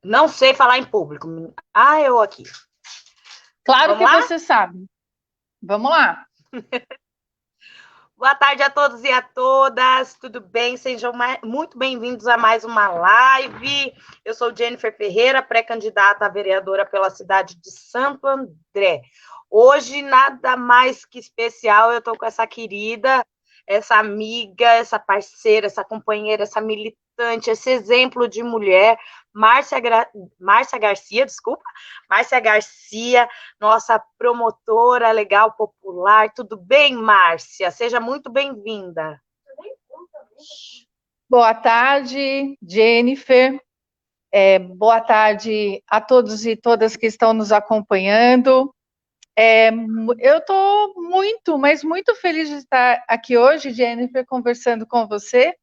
Não sei falar em público. Ah, eu aqui. Claro Vamos que lá? você sabe. Vamos lá. Boa tarde a todos e a todas, tudo bem? Sejam muito bem-vindos a mais uma live. Eu sou Jennifer Ferreira, pré-candidata a vereadora pela cidade de Santo André. Hoje, nada mais que especial, eu estou com essa querida, essa amiga, essa parceira, essa companheira, essa militante, esse exemplo de mulher, Márcia Garcia, desculpa, Márcia Garcia, nossa promotora legal popular. Tudo bem, Márcia? Seja muito bem-vinda. Boa tarde, Jennifer. Boa tarde a todos e todas que estão nos acompanhando. Eu estou muito, mas muito feliz de estar aqui hoje, Jennifer, conversando com você,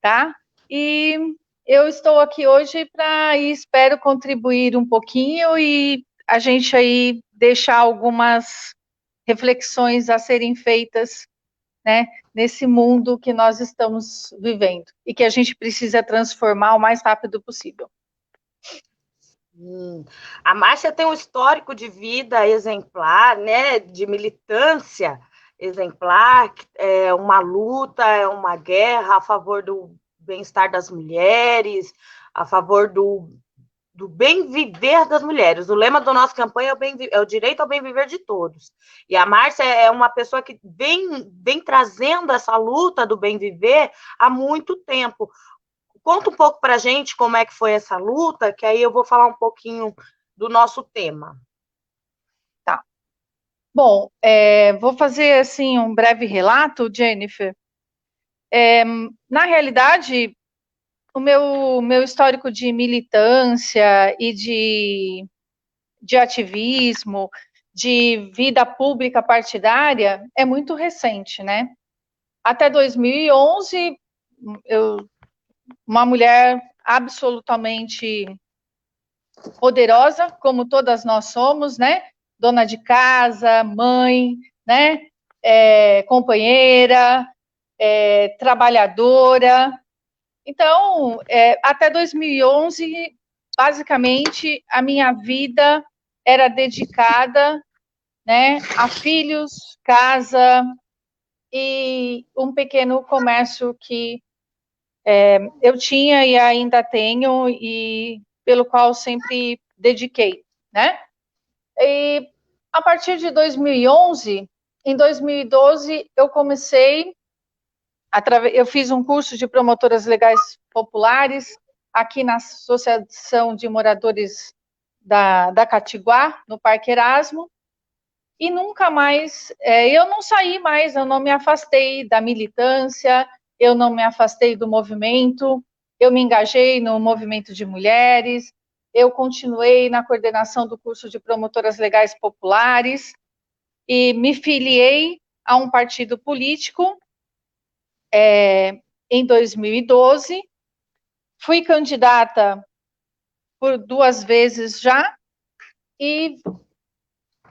tá? E eu estou aqui hoje para e espero contribuir um pouquinho e a gente aí deixar algumas reflexões a serem feitas, né, nesse mundo que nós estamos vivendo e que a gente precisa transformar o mais rápido possível. A Márcia tem um histórico de vida exemplar, né, de militância exemplar, é uma luta, é uma guerra a favor do bem-estar das mulheres, a favor do bem viver das mulheres. O lema da nossa campanha é o direito ao bem viver de todos. E a Márcia é uma pessoa que vem trazendo essa luta do bem viver há muito tempo. Conta um pouco para a gente como é que foi essa luta, que aí eu vou falar um pouquinho do nosso tema. Tá. Bom, vou fazer assim um breve relato, Jennifer. Na realidade, o meu histórico de militância e de ativismo, de vida pública partidária é muito recente, né? Até 2011, eu, uma mulher absolutamente poderosa, como todas nós somos, né? Dona de casa, mãe, né? Companheira, trabalhadora. Então, até 2011, basicamente, a minha vida era dedicada, né, a filhos, casa e um pequeno comércio que eu tinha e ainda tenho e pelo qual sempre dediquei, né? E a partir de 2011, em 2012 eu comecei eu fiz um curso de promotoras legais populares aqui na Associação de Moradores da Catiguá, no Parque Erasmo, e nunca mais, eu não saí mais, eu não me afastei da militância, eu não me afastei do movimento, eu me engajei no movimento de mulheres, eu continuei na coordenação do curso de promotoras legais populares e me filiei a um partido político em 2012, fui candidata por 2 vezes já e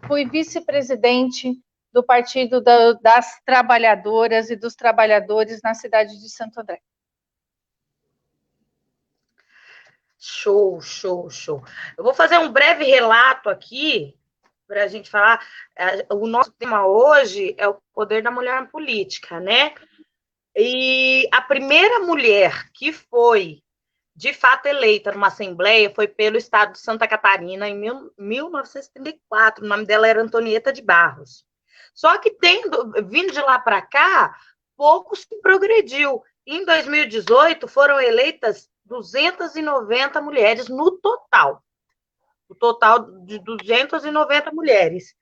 fui vice-presidente do Partido das Trabalhadoras e dos Trabalhadores na cidade de Santo André. Show, show, show. Eu vou fazer um breve relato aqui para a gente falar. O nosso tema hoje é o poder da mulher na política, né? E a primeira mulher que foi de fato eleita numa assembleia foi pelo estado de Santa Catarina em 1934. O nome dela era Antonieta de Barros. Só que vindo de lá para cá, pouco se progrediu. Em 2018 foram eleitas 290 mulheres no total. O total de 290 mulheres.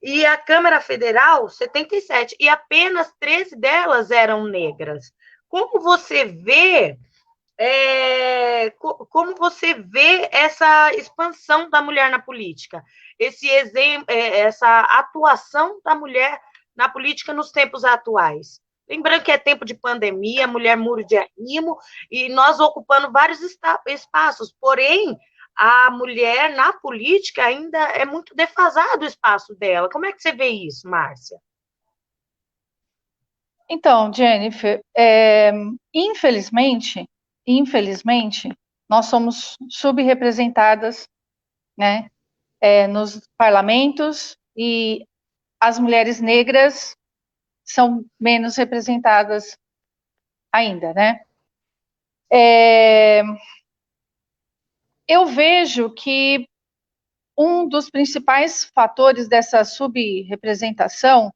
E a Câmara Federal, 77, e apenas 13 delas eram negras. Como você vê como você vê essa expansão da mulher na política, esse exemplo, essa atuação da mulher na política nos tempos atuais? Lembrando que é tempo de pandemia, mulher muro de arrimo, e nós ocupando vários espaços, porém, a mulher na política ainda é muito defasado o espaço dela. Como é que você vê isso, Márcia? Então, Jennifer, infelizmente, nós somos subrepresentadas, né, nos parlamentos, e as mulheres negras são menos representadas ainda, né? Eu vejo que um dos principais fatores dessa subrepresentação,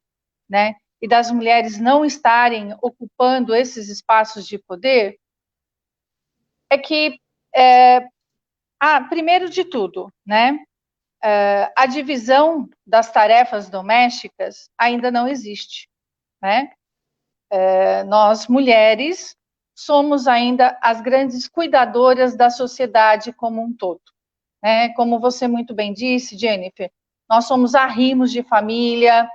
né, e das mulheres não estarem ocupando esses espaços de poder, é que, primeiro de tudo, né, a divisão das tarefas domésticas ainda não existe, né? Nós, mulheres, somos ainda as grandes cuidadoras da sociedade como um todo, né? Como você muito bem disse, Jennifer, nós somos arrimos de família,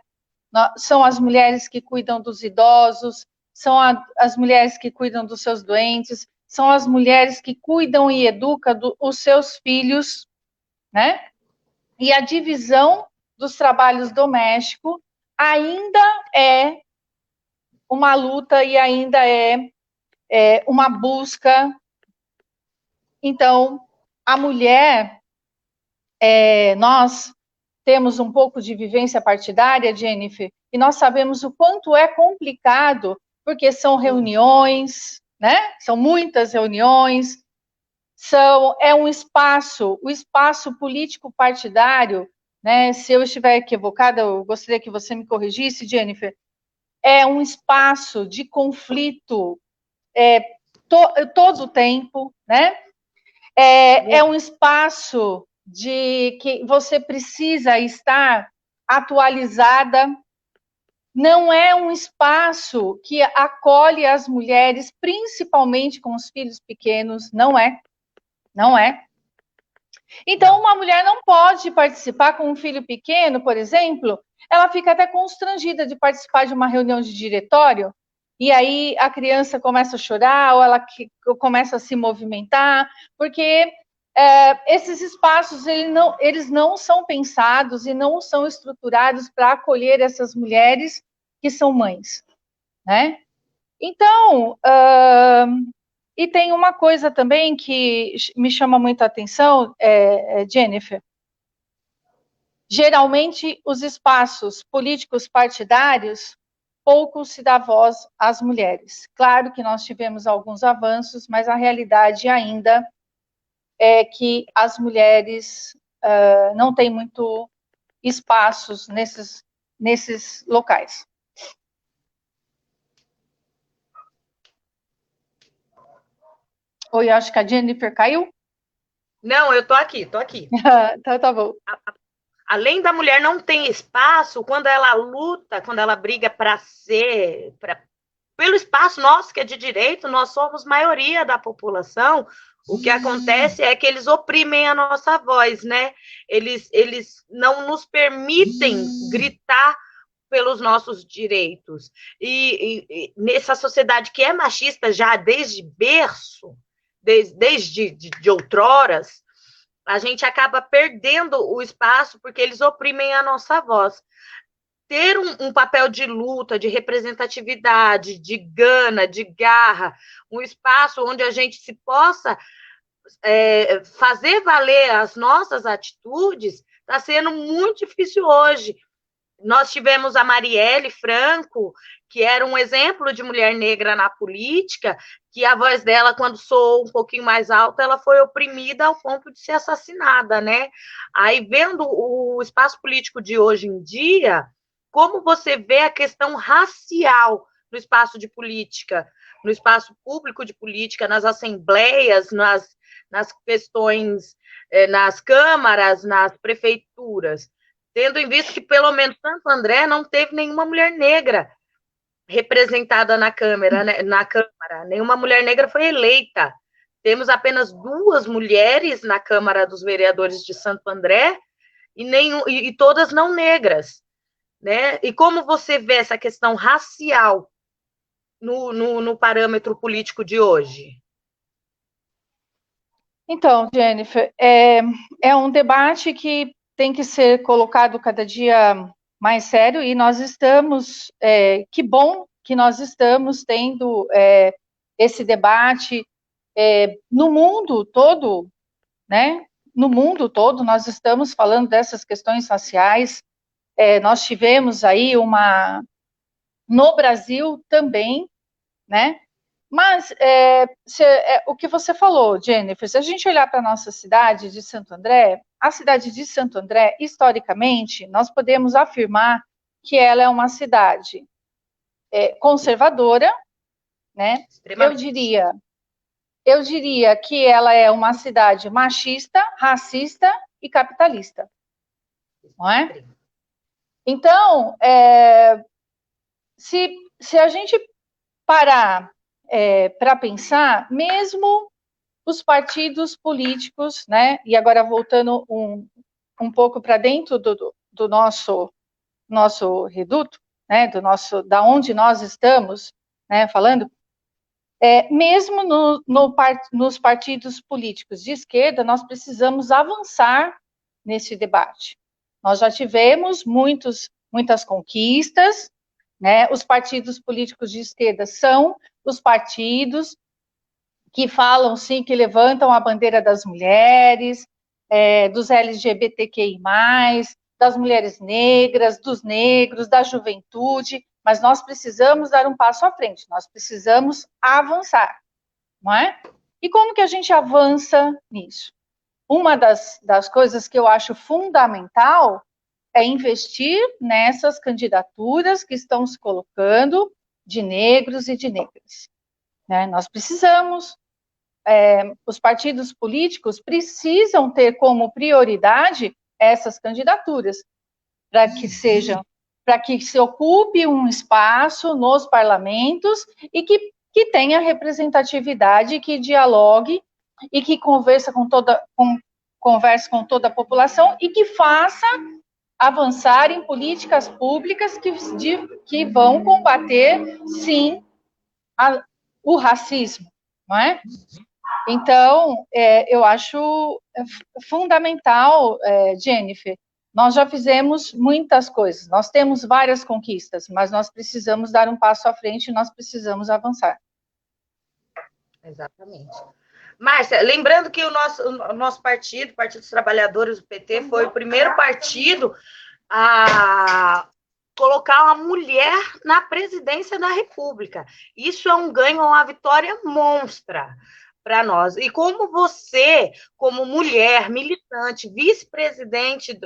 são as mulheres que cuidam dos idosos, são as mulheres que cuidam dos seus doentes, são as mulheres que cuidam e educam os seus filhos, né? E a divisão dos trabalhos domésticos ainda é uma luta e ainda é uma busca. Então, a mulher, nós temos um pouco de vivência partidária, Jennifer, e nós sabemos o quanto é complicado, porque são reuniões, né? São muitas reuniões, é um espaço, o espaço político partidário, né? Se eu estiver equivocada, eu gostaria que você me corrigisse, Jennifer. É um espaço de conflito todo o tempo, né? É um espaço de que você precisa estar atualizada. Não é um espaço que acolhe as mulheres, principalmente com os filhos pequenos, não é. Não é. Então, uma mulher não pode participar com um filho pequeno, por exemplo, ela fica até constrangida de participar de uma reunião de diretório, e aí a criança começa a chorar, ou ela começa a se movimentar, porque esses espaços eles não são pensados e não são estruturados para acolher essas mulheres que são mães, né? Então, e tem uma coisa também que me chama muito a atenção, Jennifer. Geralmente, os espaços políticos partidários, pouco se dá voz às mulheres. Claro que nós tivemos alguns avanços, mas a realidade ainda é que as mulheres não têm muito espaços nesses locais. Oi, acho que a Jennifer caiu. Não, eu tô aqui. Então tá bom. Além da mulher não ter espaço, quando ela luta, quando ela briga pelo espaço nosso, que é de direito, nós somos maioria da população. O que acontece é que eles oprimem a nossa voz, né? Eles não nos permitem gritar pelos nossos direitos. E nessa sociedade que é machista já desde berço, desde de outroras, a gente acaba perdendo o espaço porque eles oprimem a nossa voz. Ter um papel de luta, de representatividade, de gana, de garra, um espaço onde a gente se possa fazer valer as nossas atitudes, está sendo muito difícil hoje. Nós tivemos a Marielle Franco, que era um exemplo de mulher negra na política, que a voz dela, quando soou um pouquinho mais alta, ela foi oprimida ao ponto de ser assassinada, né? Aí, vendo o espaço político de hoje em dia, como você vê a questão racial no espaço de política, no espaço público de política, nas assembleias, nas questões, nas câmaras, nas prefeituras, tendo em vista que, pelo menos, Santo André não teve nenhuma mulher negra representada na Câmara, nenhuma mulher negra foi eleita. Temos apenas 2 mulheres na Câmara dos Vereadores de Santo André e todas não negras, né? E como você vê essa questão racial no parâmetro político de hoje? Então, Jennifer, é um debate que tem que ser colocado cada dia mais sério, e nós estamos, que bom que nós estamos tendo esse debate, no mundo todo, né? No mundo todo, nós estamos falando dessas questões raciais. Nós tivemos aí no Brasil também, né? Mas o que você falou, Jennifer, se a gente olhar para a nossa cidade de Santo André, a cidade de Santo André, historicamente, nós podemos afirmar que ela é uma cidade conservadora, né? Eu diria que ela é uma cidade machista, racista e capitalista, não é? Então, se a gente parar para pensar, mesmo os partidos políticos, né? E agora voltando um pouco para dentro do nosso reduto, né? Da onde nós estamos, né? Falando, mesmo nos partidos políticos de esquerda, nós precisamos avançar nesse debate. Nós já tivemos muitas conquistas, né? Os partidos políticos de esquerda são os partidos que falam, sim, que levantam a bandeira das mulheres, dos LGBTQI+, das mulheres negras, dos negros, da juventude, mas nós precisamos dar um passo à frente, nós precisamos avançar, não é? E como que a gente avança nisso? Uma das coisas que eu acho fundamental é investir nessas candidaturas que estão se colocando de negros e de negras. Né? Nós precisamos, os partidos políticos precisam ter como prioridade essas candidaturas, para que se ocupe um espaço nos parlamentos e que tenha representatividade, que dialogue e que converse com toda a população e que faça avançar em políticas públicas que vão combater, sim, o racismo, não é? Então, eu acho fundamental, Jennifer, nós já fizemos muitas coisas, nós temos várias conquistas, mas nós precisamos dar um passo à frente e nós precisamos avançar. Exatamente. Márcia, lembrando que o nosso partido, Partido dos Trabalhadores, o PT, foi o primeiro partido a colocar uma mulher na presidência da República. Isso é um ganho, uma vitória monstra para nós. E como você, como mulher, militante, vice-presidente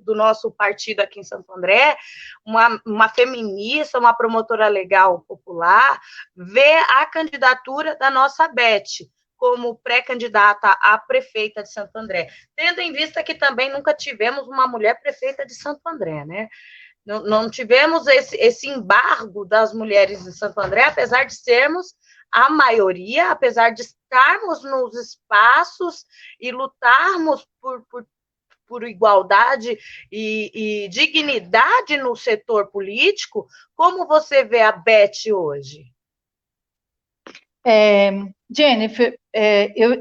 do nosso partido aqui em Santo André, uma feminista, uma promotora legal popular, vê a candidatura da nossa Beth como pré-candidata a prefeita de Santo André, tendo em vista que também nunca tivemos uma mulher prefeita de Santo André, né? Não tivemos esse embargo das mulheres de Santo André, apesar de sermos a maioria, apesar de estarmos nos espaços e lutarmos por igualdade e dignidade no setor político. Como você vê a Beth hoje? Jennifer,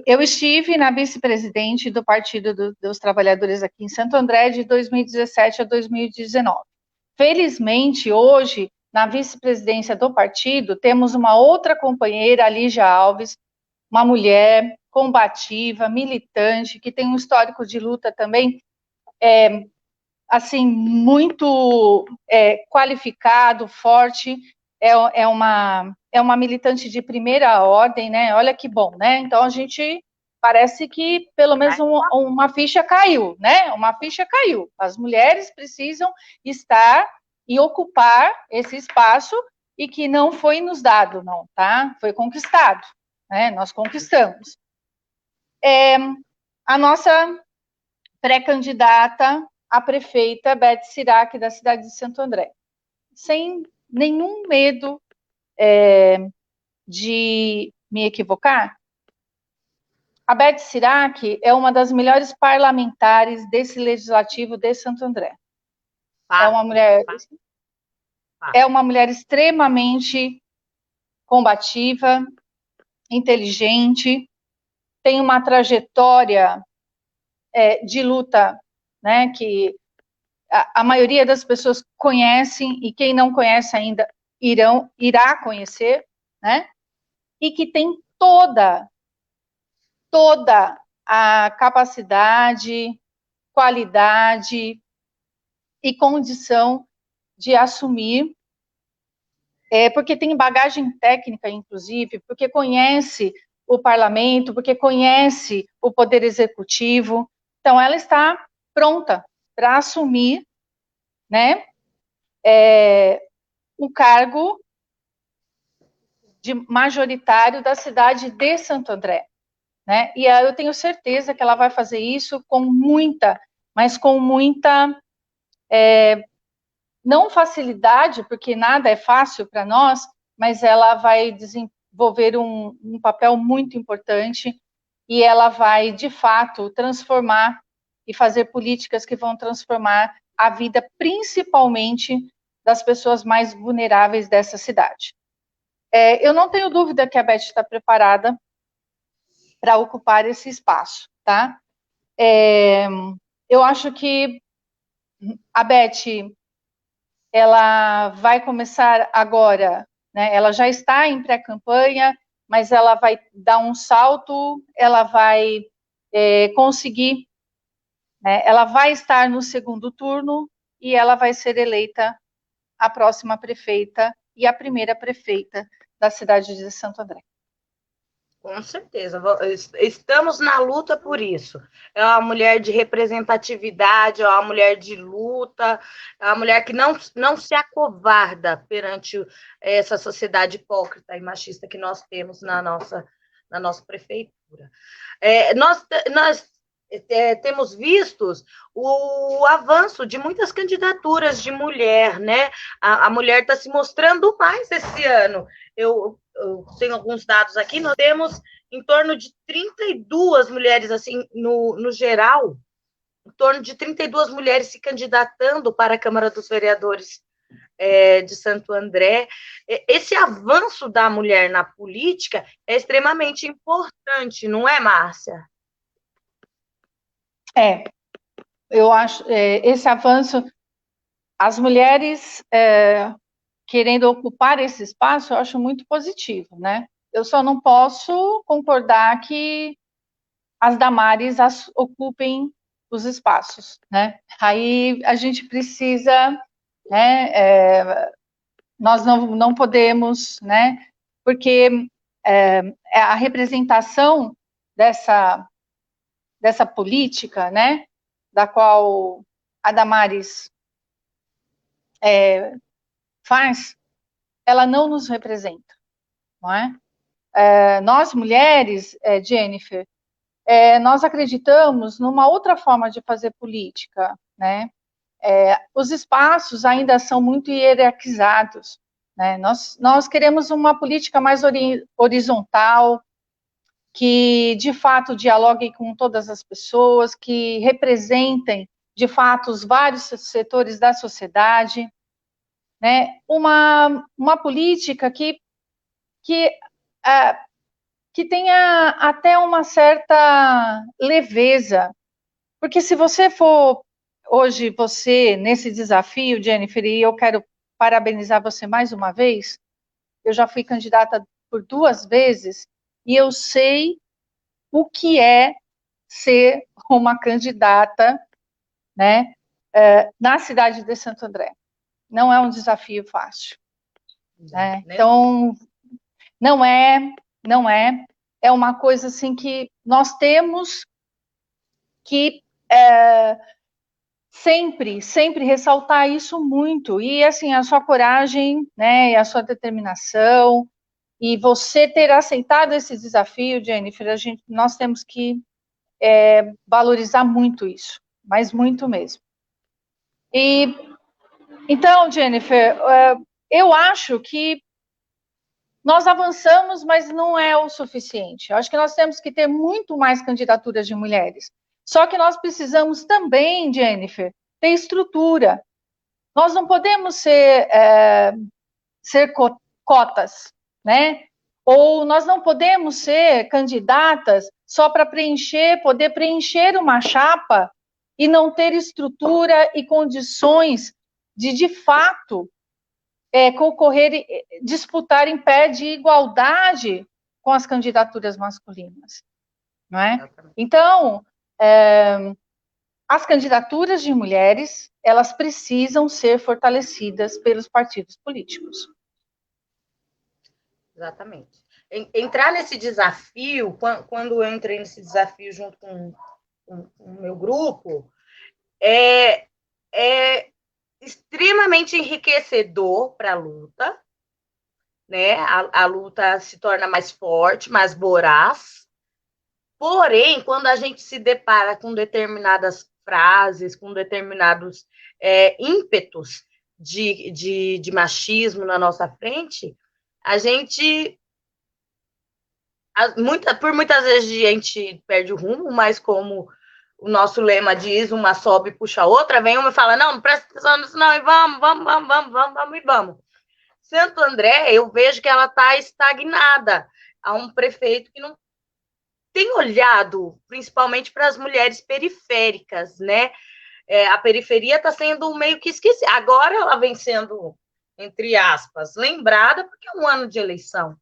eu estive na vice-presidente do Partido dos Trabalhadores aqui em Santo André de 2017 a 2019. Felizmente, hoje, na vice-presidência do partido, temos uma outra companheira, a Lígia Alves, uma mulher combativa, militante, que tem um histórico de luta também, assim, muito qualificado, forte, é uma militante de primeira ordem, né? Olha que bom, né? Então, a gente parece que pelo menos uma ficha caiu, né? Uma ficha caiu. As mulheres precisam estar e ocupar esse espaço e que não foi nos dado, não, tá? Foi conquistado, né? Nós conquistamos. A nossa pré-candidata a prefeita, Beth Sirac, da cidade de Santo André. Sem nenhum medo de me equivocar, a Beth Sirac é uma das melhores parlamentares desse legislativo de Santo André. É uma mulher extremamente combativa, inteligente, tem uma trajetória de luta, né, que a maioria das pessoas conhecem e quem não conhece ainda irá conhecer, né? E que tem toda toda a capacidade, qualidade e condição de assumir, porque tem bagagem técnica, inclusive, porque conhece o parlamento, porque conhece o poder executivo. Então, ela está pronta para assumir, né, o cargo de majoritário da cidade de Santo André, né? E eu tenho certeza que ela vai fazer isso com muita, mas com muita, não facilidade, porque nada é fácil para nós, mas ela vai desenvolver um papel muito importante e ela vai, de fato, transformar e fazer políticas que vão transformar a vida, principalmente das pessoas mais vulneráveis dessa cidade. Eu não tenho dúvida que a Beth está preparada para ocupar esse espaço, tá? Eu acho que a Beth, ela vai começar agora, né? Ela já está em pré-campanha, mas ela vai dar um salto, ela vai conseguir, né? Ela vai estar no segundo turno e ela vai ser eleita a próxima prefeita e a primeira prefeita da cidade de Santo André. Com certeza, estamos na luta por isso. É uma mulher de representatividade, é uma mulher de luta, é uma mulher que não se acovarda perante essa sociedade hipócrita e machista que nós temos na nossa prefeitura. Nós temos visto o avanço de muitas candidaturas de mulher, né? A mulher está se mostrando mais esse ano. Eu tenho alguns dados aqui, nós temos em torno de 32 mulheres, assim, no geral, em torno de 32 mulheres se candidatando para a Câmara dos Vereadores de Santo André. Esse avanço da mulher na política é extremamente importante, não é, Márcia? Eu acho esse avanço, as mulheres querendo ocupar esse espaço, eu acho muito positivo, né? Eu só não posso concordar que as Damares ocupem os espaços, né? Aí a gente precisa, né? Nós não podemos, né? Porque a representação dessa política, né? Da qual a Damares faz, ela não nos representa, não é? Nós, mulheres, Jennifer, nós acreditamos numa outra forma de fazer política, né? Os espaços ainda são muito hierarquizados, né? Nós queremos uma política mais horizontal, que de fato dialogue com todas as pessoas, que representem de fato os vários setores da sociedade, né? Uma política que tenha até uma certa leveza, porque se você for hoje, você, nesse desafio, Jennifer, e eu quero parabenizar você mais uma vez, eu já fui candidata por 2 vezes, e eu sei o que é ser uma candidata, né, na cidade de Santo André. Não é um desafio fácil, né? Então, não é uma coisa assim que nós temos que sempre ressaltar isso muito, e assim, a sua coragem, né, e a sua determinação, e você ter aceitado esse desafio, Jennifer, nós temos que valorizar muito isso, mas muito mesmo. E, então, Jennifer, eu acho que nós avançamos, mas não é o suficiente. Eu acho que nós temos que ter muito mais candidaturas de mulheres. Só que nós precisamos também, Jennifer, ter estrutura. Nós não podemos ser cotas, né? Ou nós não podemos ser candidatas só para poder preencher uma chapa e não ter estrutura e condições de fato, concorrer, disputar em pé de igualdade com as candidaturas masculinas, não é? Então, as candidaturas de mulheres, elas precisam ser fortalecidas pelos partidos políticos. Exatamente. Entrar nesse desafio, quando eu entrei nesse desafio junto com o meu grupo, é extremamente enriquecedor para a luta, né? A luta se torna mais forte, mais voraz. Porém, quando a gente se depara com determinadas frases, com determinados ímpetos de machismo na nossa frente, a gente, por muitas vezes, a gente perde o rumo, mas como o nosso lema diz, uma sobe e puxa a outra, vem uma e fala, não presta atenção nisso não, e vamos, e vamos. Santo André, eu vejo que ela está estagnada. Há um prefeito que não tem olhado, principalmente para as mulheres periféricas, né? A periferia está sendo meio que esquecida. Agora ela vem sendo, entre aspas, lembrada, porque é um ano de eleição.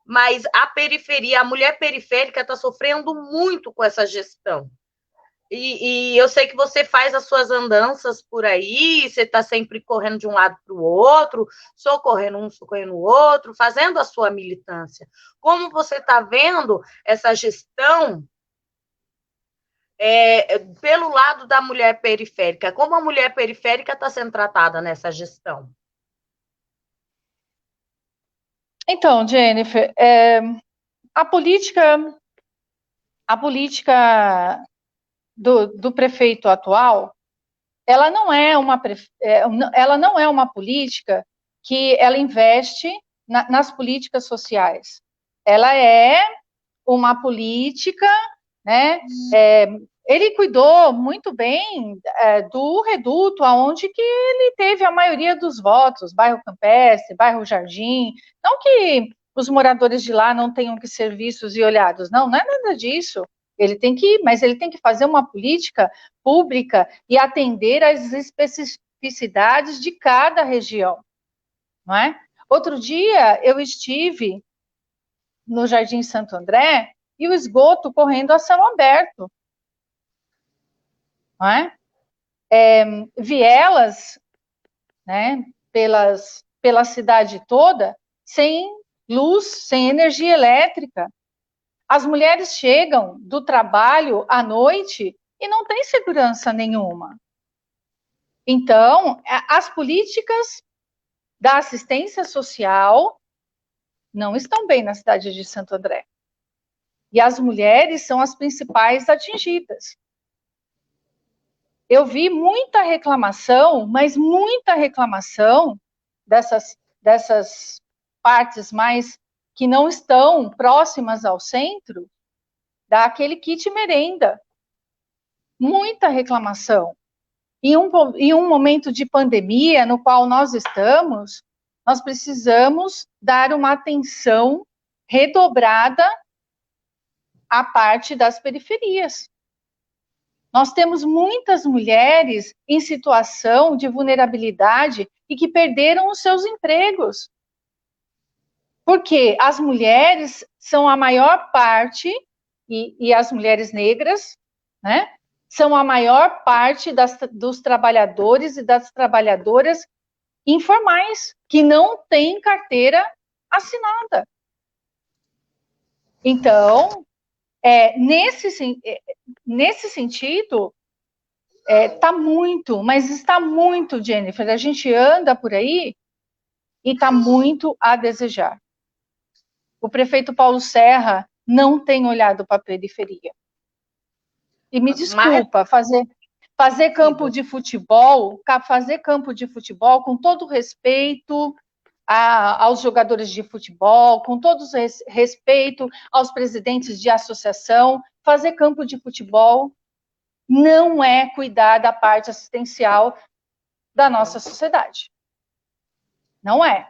Mas a periferia, a mulher periférica está sofrendo muito com essa gestão. E eu sei que você faz as suas andanças por aí, você está sempre correndo de um lado para o outro, socorrendo um, socorrendo o outro, fazendo a sua militância. Como você está vendo essa gestão pelo lado da mulher periférica? Como a mulher periférica está sendo tratada nessa gestão? Então, Jennifer, a política do prefeito atual, ela não é uma política que ela investe nas políticas sociais. Ela é uma política, né? Ele cuidou muito bem do reduto, aonde que ele teve a maioria dos votos, bairro Campestre, bairro Jardim. Não que os moradores de lá não tenham que ser vistos e olhados, não é nada disso. Mas ele tem que fazer uma política pública e atender às especificidades de cada região, não é? Outro dia eu estive no Jardim Santo André e o esgoto correndo a céu aberto, não é? Vielas, né, pela cidade toda, sem luz, sem energia elétrica. As mulheres chegam do trabalho à noite e não tem segurança nenhuma. Então, as políticas da assistência social não estão bem na cidade de Santo André. E as mulheres são as principais atingidas. Eu vi muita reclamação, mas muita reclamação dessas partes mais que não estão próximas ao centro, daquele kit merenda. Muita reclamação. Em um momento de pandemia no qual nós estamos, nós precisamos dar uma atenção redobrada à parte das periferias. Nós temos muitas mulheres em situação de vulnerabilidade e que perderam os seus empregos. Porque as mulheres são a maior parte, e as mulheres negras, né, são a maior parte dos trabalhadores e das trabalhadoras informais, que não têm carteira assinada. Então, nesse sentido, está muito, Jennifer, a gente anda por aí e está muito a desejar. O prefeito Paulo Serra não tem olhado para a periferia. E me desculpa, fazer campo de futebol com todo respeito aos jogadores de futebol, com todo respeito aos presidentes de associação, fazer campo de futebol não é cuidar da parte assistencial da nossa sociedade. Não é.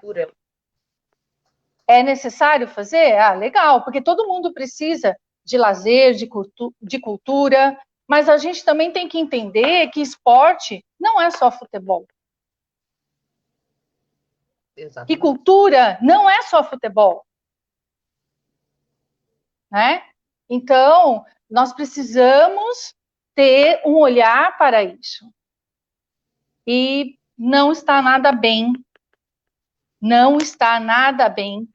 É necessário fazer? Ah, legal, porque todo mundo precisa de lazer, de cultura, mas a gente também tem que entender que esporte não é só futebol. Exatamente. Que cultura não é só futebol. Né? Então, nós precisamos ter um olhar para isso. E não está nada bem, não está nada bem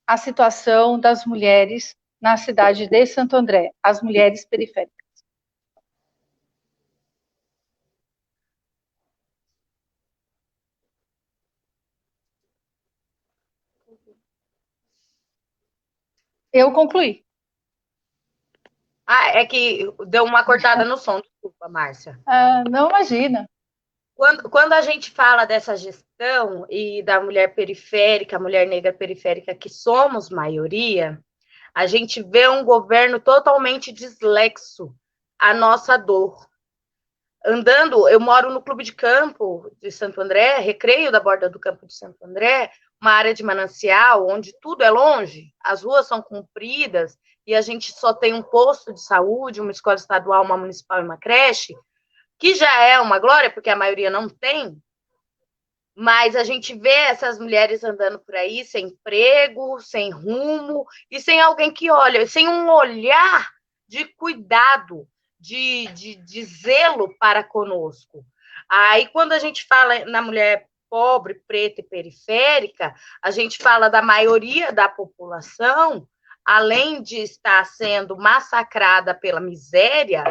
a situação das mulheres na cidade de Santo André, as mulheres periféricas. Eu concluí. É que deu uma cortada no som, desculpa, Márcia. Não imagina. Quando a gente fala dessa gestão e da mulher periférica, mulher negra periférica, que somos maioria, a gente vê um governo totalmente dislexo à nossa dor. Andando, eu moro no Clube de Campo de Santo André, Recreio da Borda do Campo de Santo André, uma área de manancial, onde tudo é longe, as ruas são compridas, e a gente só tem um posto de saúde, uma escola estadual, uma municipal e uma creche, que já é uma glória, porque a maioria não tem, mas a gente vê essas mulheres andando por aí sem emprego, sem rumo, e sem alguém que olha, sem um olhar de cuidado, de zelo para conosco. Aí, quando a gente fala na mulher pobre, preta e periférica, a gente fala da maioria da população, além de estar sendo massacrada pela miséria,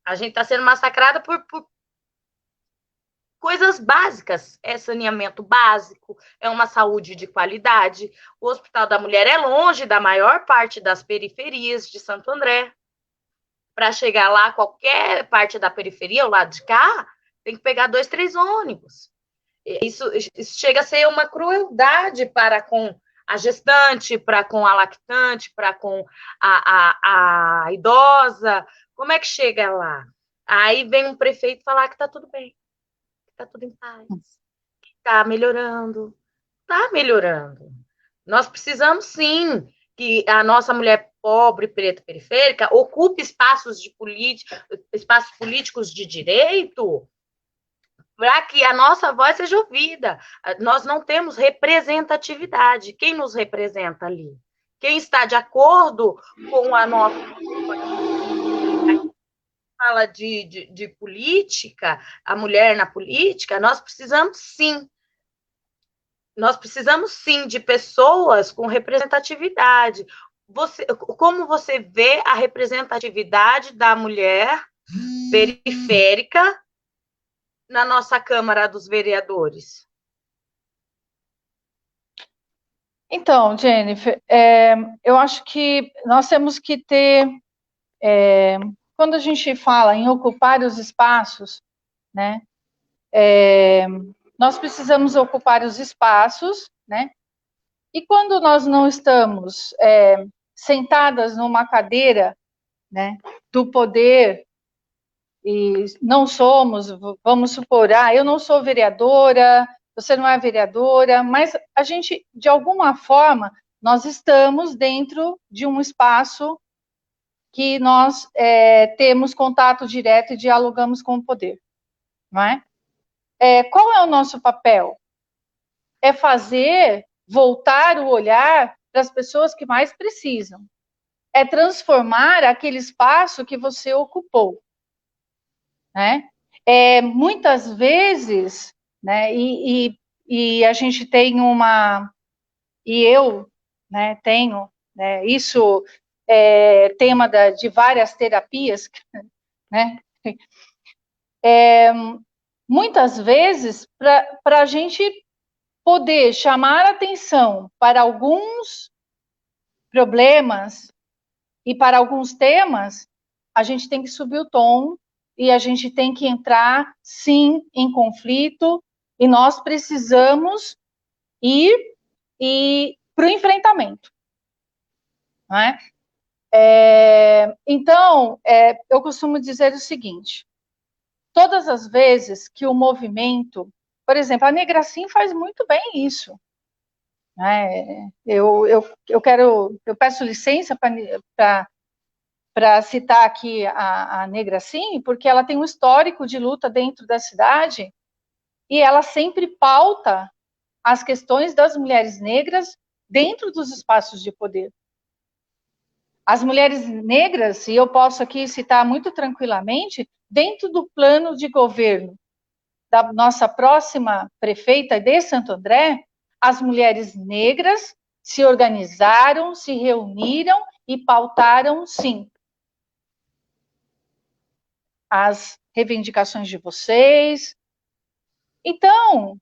a gente está sendo massacrada por coisas básicas, é saneamento básico, é uma saúde de qualidade. O Hospital da Mulher é longe da maior parte das periferias de Santo André. Para chegar lá, qualquer parte da periferia, ao lado de cá, tem que pegar 2, 3 ônibus. Isso chega a ser uma crueldade para com a gestante, para com a lactante, para com a idosa. Como é que chega lá? Aí vem um prefeito falar que está tudo bem, que está tudo em paz, que está melhorando. Está melhorando. Nós precisamos, sim, que a nossa mulher pobre, preta, periférica, ocupe espaços espaços políticos de direito, para que a nossa voz seja ouvida. Nós não temos representatividade. Quem nos representa ali? Quem está de acordo com a nossa fala de política, a mulher na política, nós precisamos sim de pessoas com representatividade. Como você vê a representatividade da mulher periférica na nossa Câmara dos Vereadores? Então, Jennifer, eu acho que nós temos que ter, quando a gente fala em ocupar os espaços, né, nós precisamos ocupar os espaços, né, e quando nós não estamos sentadas numa cadeira, né, do poder, e não somos, vamos supor, eu não sou vereadora, você não é vereadora, mas a gente, de alguma forma, nós estamos dentro de um espaço que nós temos contato direto e dialogamos com o poder, não é? Qual é o nosso papel? É fazer voltar o olhar para as pessoas que mais precisam. É transformar aquele espaço que você ocupou, né? Muitas vezes, né? E a gente tem e eu, né? Tenho, né? Isso é tema de várias terapias, né? Muitas vezes, para a gente poder chamar atenção para alguns problemas e para alguns temas, a gente tem que subir o tom e a gente tem que entrar, sim, em conflito, e nós precisamos ir para o enfrentamento. Não é? Então, eu costumo dizer o seguinte, todas as vezes que o movimento, por exemplo, a Negracim faz muito bem isso. Né? Eu peço licença para citar aqui a Negracim, porque ela tem um histórico de luta dentro da cidade e ela sempre pauta as questões das mulheres negras dentro dos espaços de poder. As mulheres negras, e eu posso aqui citar muito tranquilamente, dentro do plano de governo da nossa próxima prefeita de Santo André, as mulheres negras se organizaram, se reuniram e pautaram, sim, as reivindicações de vocês. Então,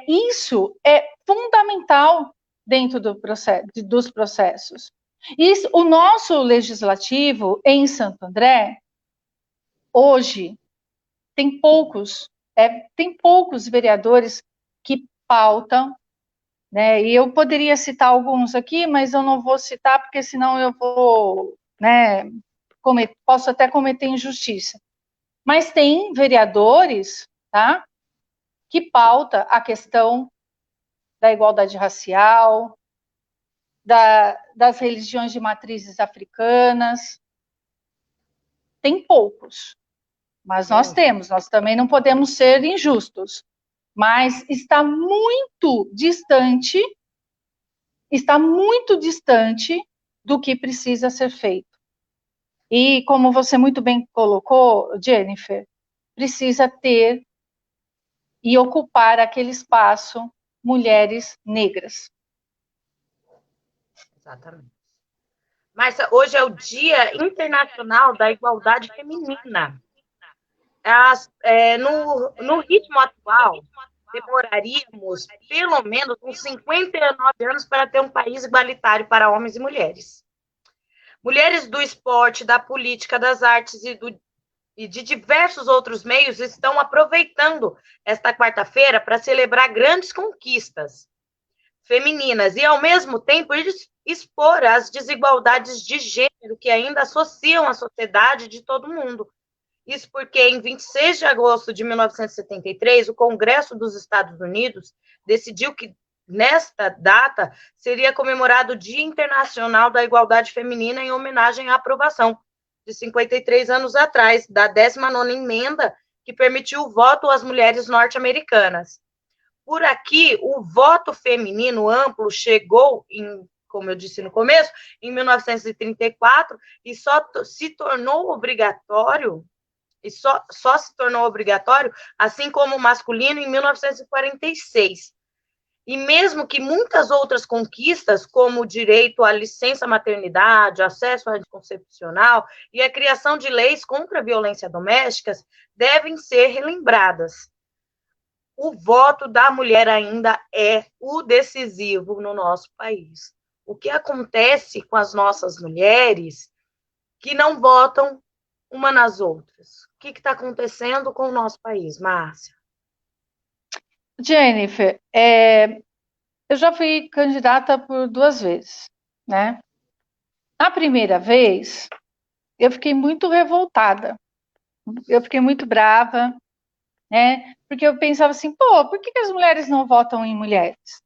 isso é fundamental dentro dos processos. Isso, o nosso legislativo em Santo André, hoje, tem poucos vereadores que pautam, né? E eu poderia citar alguns aqui, mas eu não vou citar, porque senão eu vou, né, posso até cometer injustiça. Mas tem vereadores, tá, que pauta a questão da igualdade racial, das religiões de matrizes africanas. Tem poucos, mas nós temos, nós também não podemos ser injustos. Mas está muito distante do que precisa ser feito. E, como você muito bem colocou, Jennifer, precisa ter e ocupar aquele espaço mulheres negras. Exatamente. Márcia, hoje é o Dia Internacional da Igualdade Feminina. No ritmo atual, demoraríamos pelo menos uns 59 anos para ter um país igualitário para homens e mulheres. Mulheres do esporte, da política, das artes e de diversos outros meios estão aproveitando esta quarta-feira para celebrar grandes conquistas femininas e, ao mesmo tempo, expor as desigualdades de gênero que ainda associam a sociedade de todo mundo. Isso porque, em 26 de agosto de 1973, o Congresso dos Estados Unidos decidiu que, nesta data, seria comemorado o Dia Internacional da Igualdade Feminina em homenagem à aprovação, de 53 anos atrás, da 19ª emenda, que permitiu o voto às mulheres norte-americanas. Por aqui, o voto feminino amplo chegou, como eu disse no começo, em 1934, e só se tornou obrigatório, assim como o masculino, em 1946. E mesmo que muitas outras conquistas, como o direito à licença maternidade, acesso à anticoncepcional e a criação de leis contra a violência doméstica, devem ser relembradas. O voto da mulher ainda é o decisivo no nosso país. O que acontece com as nossas mulheres que não votam uma nas outras? O que está acontecendo com o nosso país, Márcia? Jennifer, eu já fui candidata por 2 vezes, né? A primeira vez, eu fiquei muito revoltada, eu fiquei muito brava, né? Porque eu pensava assim, pô, por que as mulheres não votam em mulheres?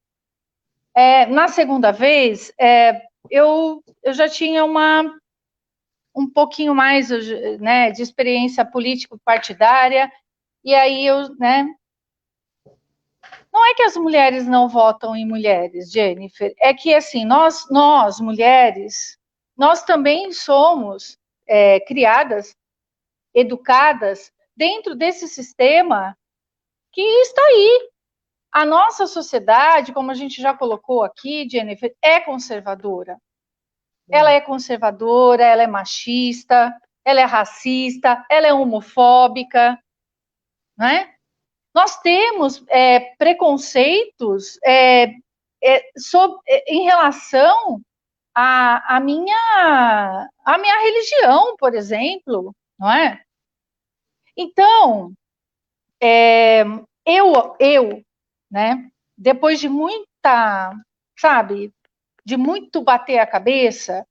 Na segunda vez, eu já tinha um pouquinho mais, né, de experiência político-partidária, e aí né, não é que as mulheres não votam em mulheres, Jennifer, é que, assim, nós mulheres, nós também somos criadas, educadas dentro desse sistema que está aí. A nossa sociedade, como a gente já colocou aqui, Jennifer, é conservadora. Ela é conservadora, ela é machista, ela é racista, ela é homofóbica, né? Nós temos preconceitos em relação à minha religião, por exemplo, não é? Então, eu, né, depois de muita, sabe, de muito bater a cabeça,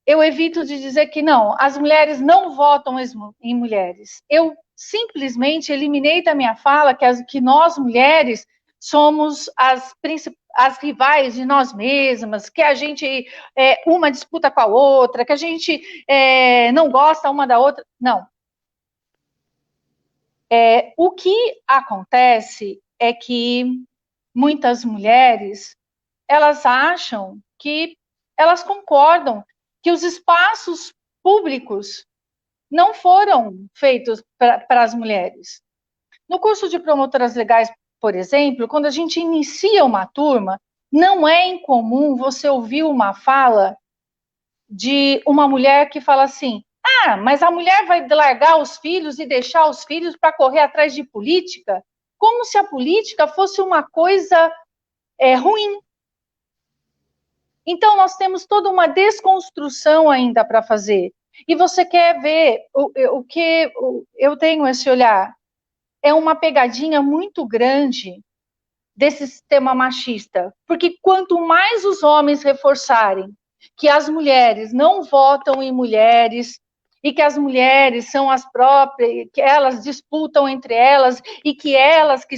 eu evito de dizer que não, as mulheres não votam em mulheres. Eu simplesmente eliminei da minha fala que nós, mulheres, somos as rivais de nós mesmas, que a gente uma disputa com a outra, que a gente não gosta uma da outra. Não. O que acontece é que muitas mulheres, elas acham que elas concordam que os espaços públicos não foram feitos para as mulheres. No curso de promotoras legais, por exemplo, quando a gente inicia uma turma, não é incomum você ouvir uma fala de uma mulher que fala assim: ah, mas a mulher vai largar os filhos e deixar os filhos para correr atrás de política? Como se a política fosse uma coisa ruim. Então, nós temos toda uma desconstrução ainda para fazer. E você quer ver o que eu tenho esse olhar? É uma pegadinha muito grande desse sistema machista. Porque quanto mais os homens reforçarem que as mulheres não votam em mulheres, e que as mulheres são as próprias, que elas disputam entre elas, e que elas que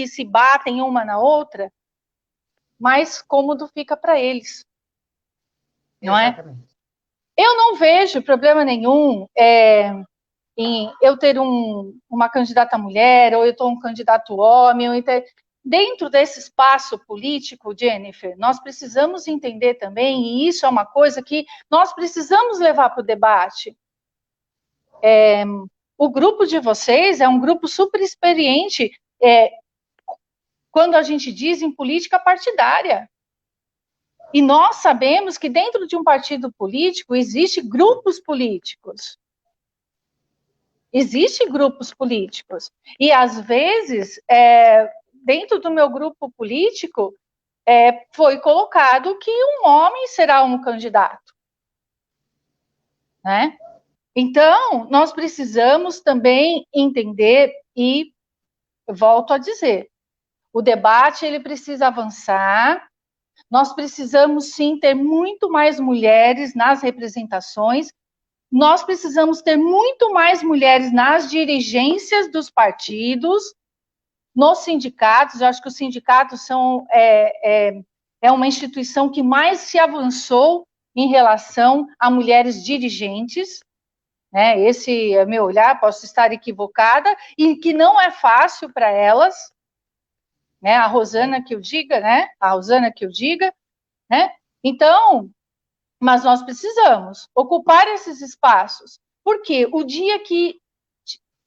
se batem uma na outra, mais cômodo fica para eles. Não é? Eu não vejo problema nenhum em eu ter uma candidata mulher, ou eu ter um candidato homem, dentro desse espaço político, Jennifer, nós precisamos entender também, e isso é uma coisa que nós precisamos levar para o debate. O grupo de vocês é um grupo super experiente quando a gente diz em política partidária. E nós sabemos que dentro de um partido político existem grupos políticos. Existem grupos políticos. E, às vezes, dentro do meu grupo político, foi colocado que um homem será um candidato. Né? Então, nós precisamos também entender, e volto a dizer, o debate ele precisa avançar. Nós precisamos, sim, ter muito mais mulheres nas representações. Nós precisamos ter muito mais mulheres nas dirigências dos partidos, nos sindicatos. Eu acho que os sindicatos são uma instituição que mais se avançou em relação a mulheres dirigentes. Né? Esse é meu olhar, posso estar equivocada, e que não é fácil para elas. Né? A Rosana que eu diga, né? A Rosana que eu diga, né? Então, mas nós precisamos ocupar esses espaços, porque o dia que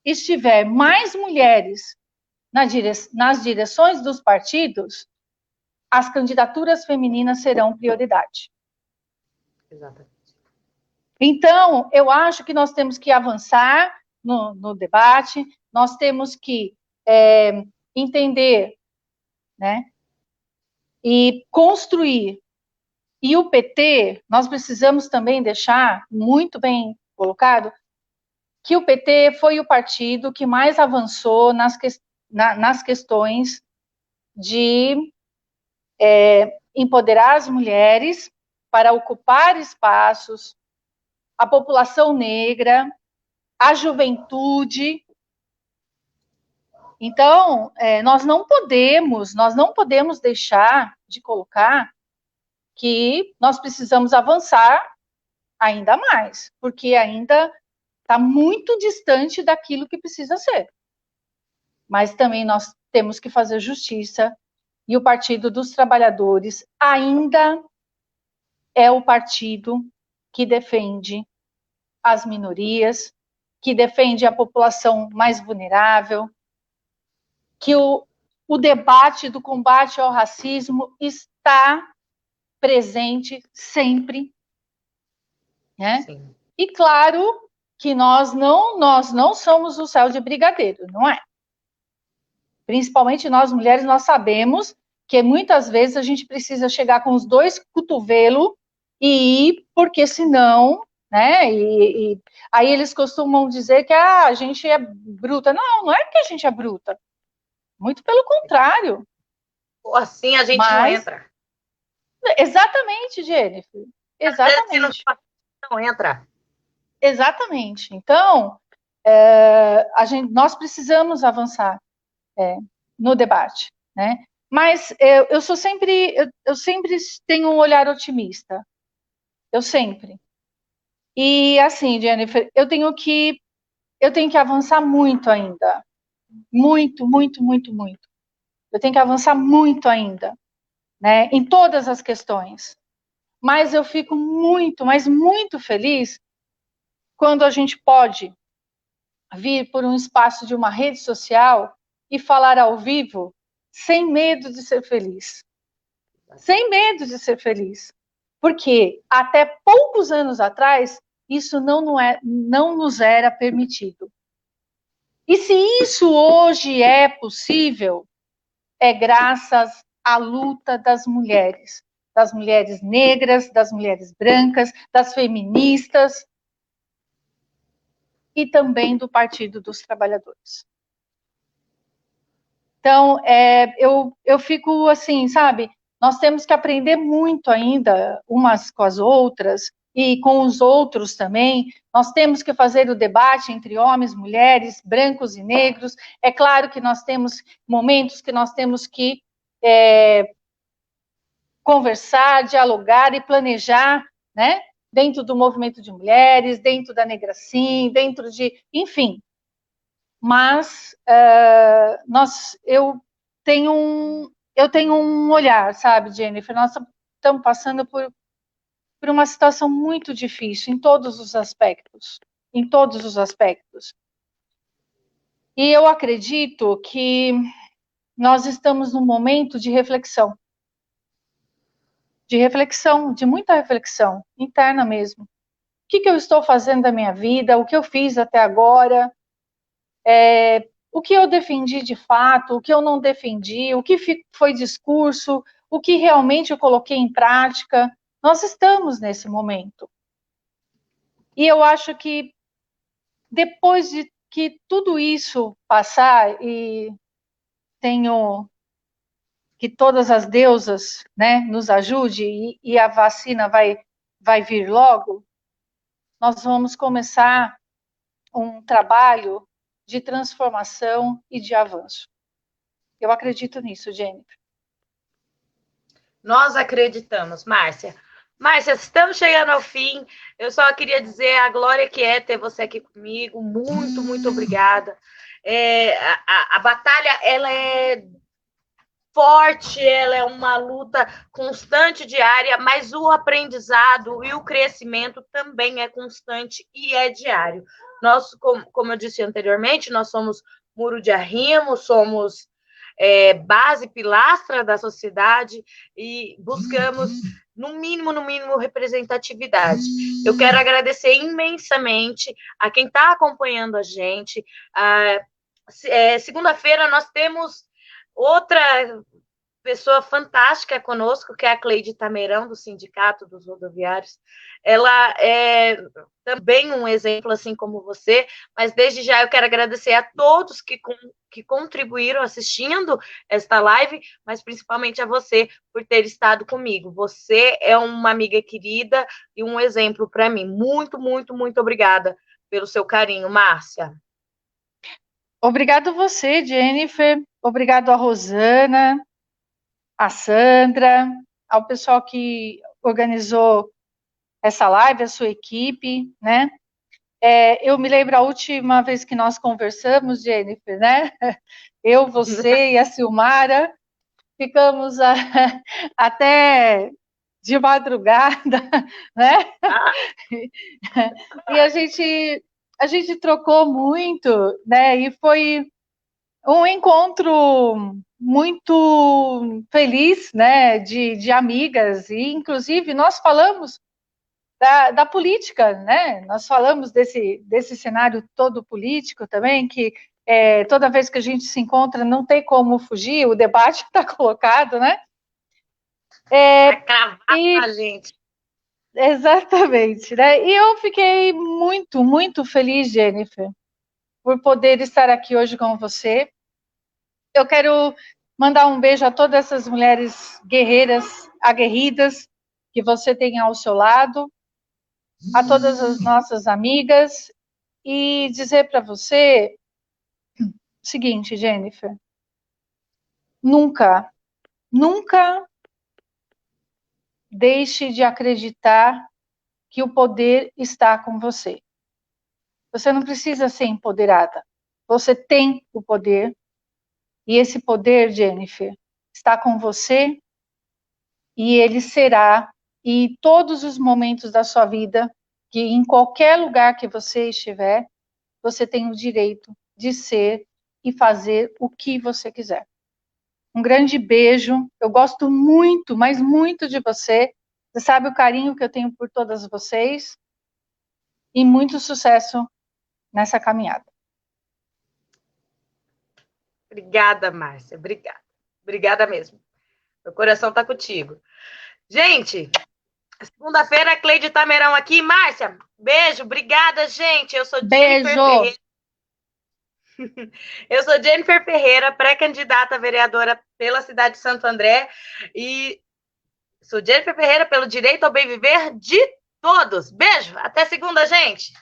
estiver mais mulheres nas direções dos partidos, as candidaturas femininas serão prioridade. Exatamente. Então, eu acho que nós temos que avançar no debate, nós temos que entender, né, e construir. E o PT, nós precisamos também deixar muito bem colocado que o PT foi o partido que mais avançou nas questões de empoderar as mulheres para ocupar espaços, a população negra, a juventude. Então, nós não podemos deixar de colocar que nós precisamos avançar ainda mais, porque ainda está muito distante daquilo que precisa ser. Mas também nós temos que fazer justiça, e o Partido dos Trabalhadores ainda é o partido que defende as minorias, que defende a população mais vulnerável, que o debate do combate ao racismo está presente sempre, né? Sim. E claro que nós não somos o céu de brigadeiro, não é? Principalmente nós mulheres, nós sabemos que muitas vezes a gente precisa chegar com os dois cotovelos e ir, porque senão, né? E aí eles costumam dizer que a gente é bruta. Não, não é porque a gente é bruta. Muito pelo contrário. Assim a gente não entra. Exatamente, Jennifer. Exatamente. Não entra. Exatamente. Então, nós precisamos avançar no debate, né? Mas eu sempre tenho um olhar otimista. Eu sempre. E assim, Jennifer, eu tenho que avançar muito ainda. Muito, muito, muito, muito. Eu tenho que avançar muito ainda, né? Em todas as questões. mas eu fico muito, mas muito feliz quando a gente pode vir por um espaço de uma rede social e falar ao vivo sem medo de ser feliz. Sem medo de ser feliz. Porque até poucos anos atrás, isso não nos era permitido. E se isso hoje é possível, é graças à luta das mulheres negras, das mulheres brancas, das feministas e também do Partido dos Trabalhadores. Então, eu fico assim, sabe? Nós temos que aprender muito ainda umas com as outras e com os outros também. Nós temos que fazer o debate entre homens, mulheres, brancos e negros. É claro que nós temos momentos que nós temos que conversar, dialogar e planejar, né? Dentro do movimento de mulheres, dentro da Negracim, dentro de, enfim. Mas eu tenho um olhar, sabe, Jennifer? Nós estamos passando por uma situação muito difícil em todos os aspectos, em todos os aspectos. E eu acredito que nós estamos num momento de reflexão, de muita reflexão interna mesmo. O que eu estou fazendo da minha vida? O que eu fiz até agora? O que eu defendi de fato? O que eu não defendi? O que foi discurso? O que realmente eu coloquei em prática? Nós estamos nesse momento. E eu acho que depois de que tudo isso passar, e tenho que todas as deusas, né, nos ajude e a vacina vai vir logo, nós vamos começar um trabalho de transformação e de avanço. Eu acredito nisso, Jennifer. Nós acreditamos, Márcia. Márcia, estamos chegando ao fim. Eu só queria dizer a glória que é ter você aqui comigo. Muito, muito obrigada. A batalha, ela é forte, ela é uma luta constante, diária, mas o aprendizado e o crescimento também é constante e é diário. Nós, como eu disse anteriormente, nós somos muro de arrimo, somos base, pilastra da sociedade e buscamos, no mínimo, representatividade. Eu quero agradecer imensamente a quem está acompanhando a gente. Segunda-feira nós temos outra pessoa fantástica conosco, que é a Cleide Tameirão, do Sindicato dos Rodoviários. Ela é também um exemplo, assim como você, mas desde já eu quero agradecer a todos que contribuíram assistindo esta live, mas principalmente a você por ter estado comigo. Você é uma amiga querida e um exemplo para mim. Muito, muito, muito obrigada pelo seu carinho, Márcia. Obrigado a você, Jennifer. Obrigado a Rosana, a Sandra, ao pessoal que organizou essa live, a sua equipe, né? Eu me lembro a última vez que nós conversamos, Jennifer, né? Eu, você e a Silmara ficamos até de madrugada, né? E a gente trocou muito, né? E foi um encontro muito feliz, né, de amigas, e inclusive nós falamos da política, né, nós falamos desse cenário todo político também, que toda vez que a gente se encontra não tem como fugir, o debate está colocado, né? A gente. Exatamente, né? E eu fiquei muito, muito feliz, Jennifer, por poder estar aqui hoje com você. Eu quero mandar um beijo a todas essas mulheres guerreiras, aguerridas, que você tem ao seu lado, a todas as nossas amigas, e dizer para você o seguinte, Jennifer, nunca deixe de acreditar que o poder está com você. Você não precisa ser empoderada, você tem o poder, e esse poder, Jennifer, está com você, e ele será e todos os momentos da sua vida, que em qualquer lugar que você estiver, você tem o direito de ser e fazer o que você quiser. Um grande beijo. Eu gosto muito, mas muito de você. Você sabe o carinho que eu tenho por todas vocês. E muito sucesso nessa caminhada. Obrigada, Márcia. Obrigada. Obrigada mesmo. Meu coração está contigo. Gente, segunda-feira, Cleide Tamerão aqui. Márcia, beijo. Obrigada, gente. Eu sou Jennifer Ferreira. Eu sou Jennifer Ferreira, pré-candidata a vereadora pela cidade de Santo André. E sou Jennifer Ferreira pelo direito ao bem viver de todos. Beijo. Até segunda, gente.